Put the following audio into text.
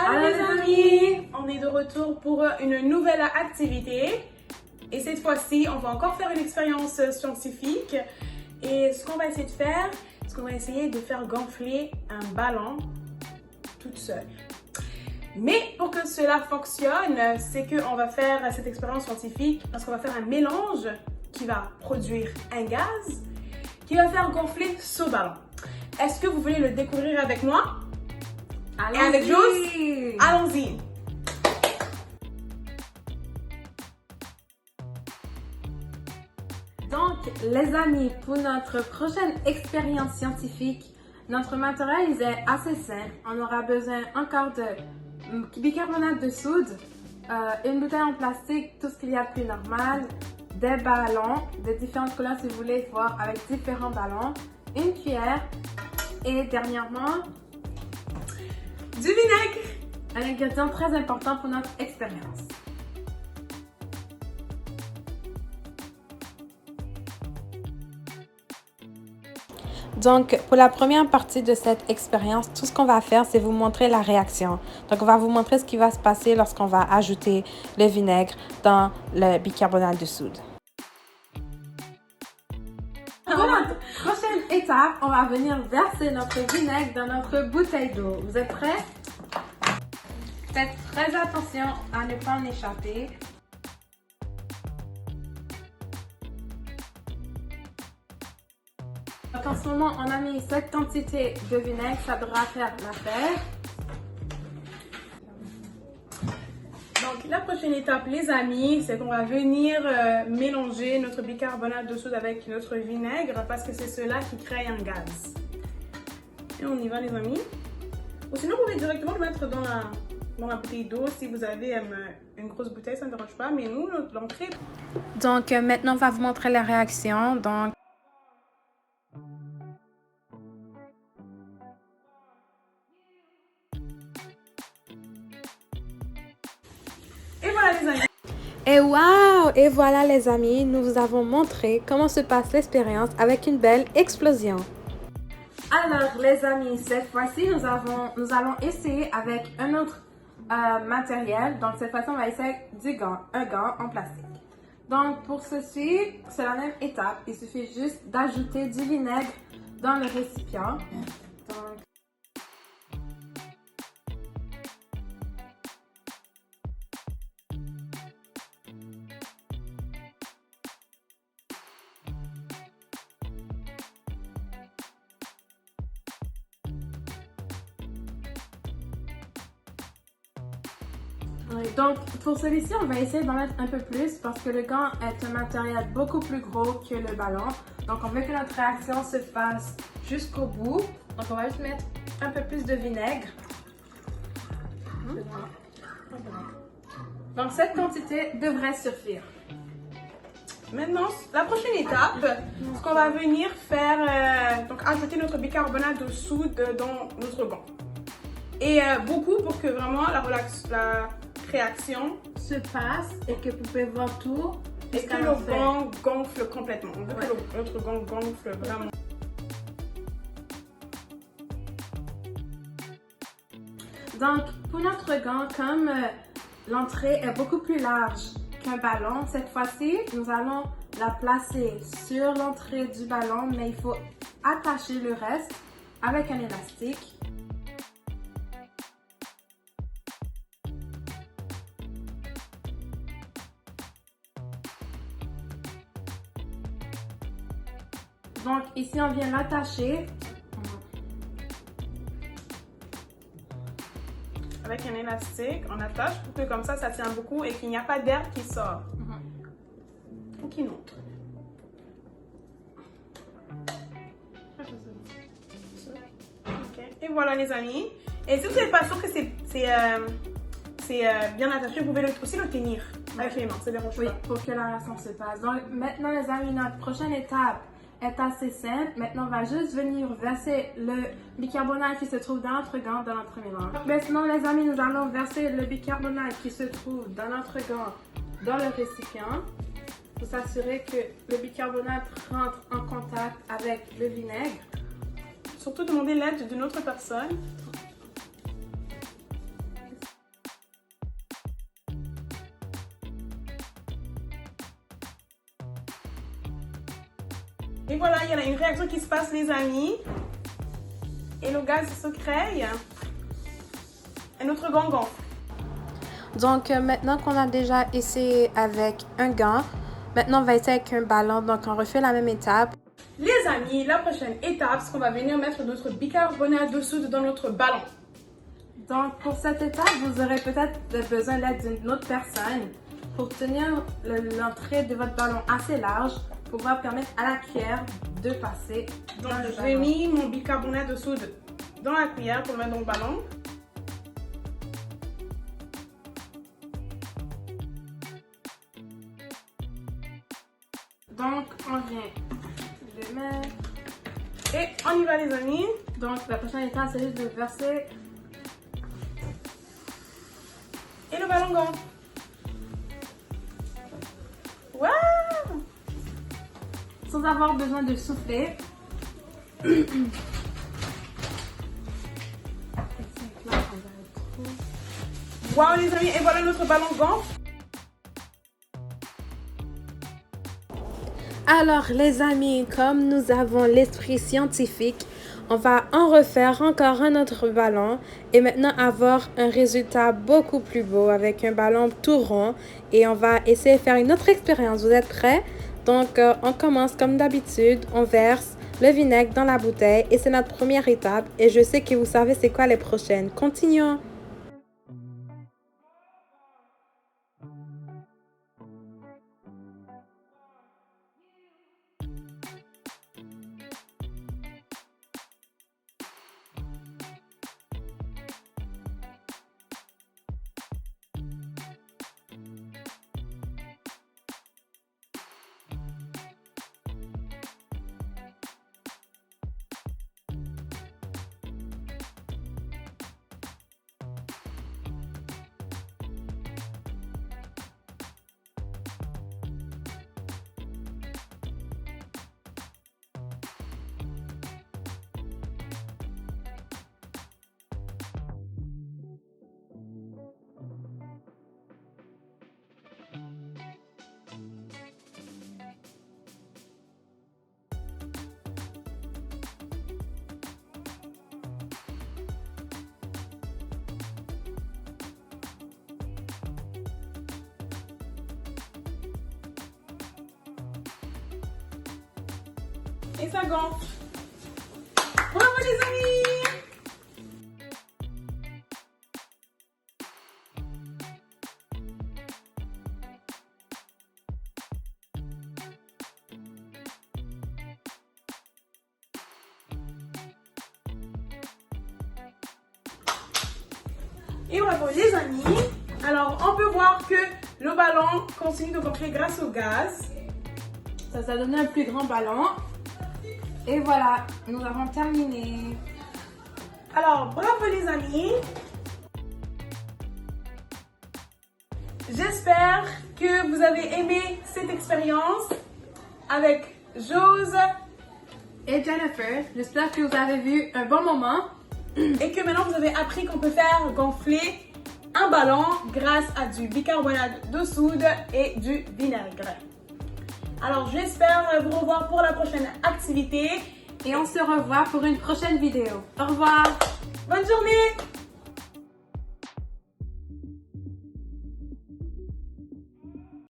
Allô les amis, on est de retour pour une nouvelle activité et cette fois-ci on va encore faire une expérience scientifique et ce qu'on va essayer de faire, c'est qu'on va essayer de faire gonfler un ballon toute seule. Mais pour que cela fonctionne, c'est qu'on va faire cette expérience scientifique parce qu'on va faire un mélange qui va produire un gaz qui va faire gonfler ce ballon. Est-ce que vous voulez le découvrir avec moi? Et avec Jose? Allons-y! Donc, les amis, pour notre prochaine expérience scientifique, notre matériel est assez simple. On aura besoin encore de bicarbonate de soude, une bouteille en plastique, tout ce qu'il y a de plus normal, des ballons de différentes couleurs si vous voulez voir avec différents ballons, une cuillère et dernièrement, du vinaigre! Un ingrédient très important pour notre expérience. Donc, pour la première partie de cette expérience, tout ce qu'on va faire, c'est vous montrer la réaction. Donc, on va vous montrer ce qui va se passer lorsqu'on va ajouter le vinaigre dans le bicarbonate de soude. Pour notre prochaine étape, on va venir verser notre vinaigre dans notre bouteille d'eau. Vous êtes prêts? Faites très attention à ne pas en échapper. Donc en ce moment, on a mis cette quantité de vinaigre, ça devra faire l'affaire. Donc la prochaine étape les amis, c'est qu'on va venir mélanger notre bicarbonate de soude avec notre vinaigre parce que c'est cela qui crée un gaz. Et on y va les amis. Ou sinon vous pouvez directement le mettre dans la bouteille d'eau si vous avez une grosse bouteille, ça ne dérange pas, mais nous, l'entrée. Donc maintenant, on va vous montrer la réaction. Donc et voilà les amis. et wow! Et voilà les amis, nous vous avons montré comment se passe l'expérience avec une belle explosion. Alors les amis, cette fois-ci, nous allons essayer avec un autre matériel. Donc cette fois-ci, on va essayer un gant en plastique. Donc pour ceci, c'est la même étape. Il suffit juste d'ajouter du vinaigre dans le récipient. Donc, pour celui-ci, on va essayer d'en mettre un peu plus parce que le gant est un matériel beaucoup plus gros que le ballon. Donc, on veut que notre réaction se fasse jusqu'au bout. Donc, on va juste mettre un peu plus de vinaigre. Donc, cette quantité devrait suffire. Maintenant, la prochaine étape, ce qu'on va venir faire, donc ajouter notre bicarbonate de soude dans notre gant. Et beaucoup pour que vraiment la réaction se passe et que vous pouvez voir tout. Et que le gant gonfle complètement. On veut que notre gant gonfle vraiment. Donc, pour notre gant, comme l'entrée est beaucoup plus large qu'un ballon, cette fois-ci, nous allons la placer sur l'entrée du ballon, mais il faut attacher le reste avec un élastique. Donc ici, on vient l'attacher avec un élastique, on attache pour que comme ça tient beaucoup et qu'il n'y a pas d'air qui sort ou qui monte. Okay. Et voilà les amis. Et si vous n'êtes pas sûr que c'est bien attaché, vous pouvez aussi le tenir avec les mains, ça ne dérange pas. Oui, pour que la réaction se passe. Donc maintenant les amis, notre prochaine étape est assez simple. Maintenant, on va juste venir verser le bicarbonate qui se trouve dans notre gant, dans notre mélange. Maintenant, les amis, nous allons verser le bicarbonate qui se trouve dans notre gant, dans le récipient, pour s'assurer que le bicarbonate rentre en contact avec le vinaigre. Surtout demander l'aide d'une autre personne. il y a une réaction qui se passe, les amis. Et le gaz se crée. Et notre gant gonfle. Donc, maintenant qu'on a déjà essayé avec un gant, maintenant on va essayer avec un ballon. Donc, on refait la même étape. Les amis, la prochaine étape, c'est qu'on va venir mettre notre bicarbonate de soude dans notre ballon. Donc, pour cette étape, vous aurez peut-être besoin d'aide d'une autre personne pour tenir l'entrée de votre ballon assez large pour pouvoir permettre à la cuillère de passer dans le ballon. J'ai mis mon bicarbonate de soude dans la cuillère pour le mettre dans le ballon. Donc, on vient le mettre. Et on y va, les amis. Donc, la prochaine étape, c'est juste de verser. Et le ballon gonfle. Waouh! Sans avoir besoin de souffler. Waouh, les amis, et voilà notre ballon gonfle. Alors, les amis, comme nous avons l'esprit scientifique, on va en refaire encore un autre ballon et maintenant avoir un résultat beaucoup plus beau avec un ballon tout rond et on va essayer de faire une autre expérience. Vous êtes prêts? Donc, on commence comme d'habitude, on verse le vinaigre dans la bouteille et c'est notre première étape et je sais que vous savez c'est quoi les prochaines. Continuons! Et ça gonfle. Bravo, les amis! Et bravo, les amis! Alors, on peut voir que le ballon continue de gonfler grâce au gaz. Ça a donné un plus grand ballon. Et voilà, nous avons terminé. Alors, bravo les amis. J'espère que vous avez aimé cette expérience avec Jose Et Jennifer, j'espère que vous avez vu un bon moment. et que maintenant vous avez appris qu'on peut faire gonfler un ballon grâce à du bicarbonate de soude et du vinaigre. Alors, j'espère vous revoir pour la prochaine activité. Et on se revoit pour une prochaine vidéo. Au revoir! Bonne journée!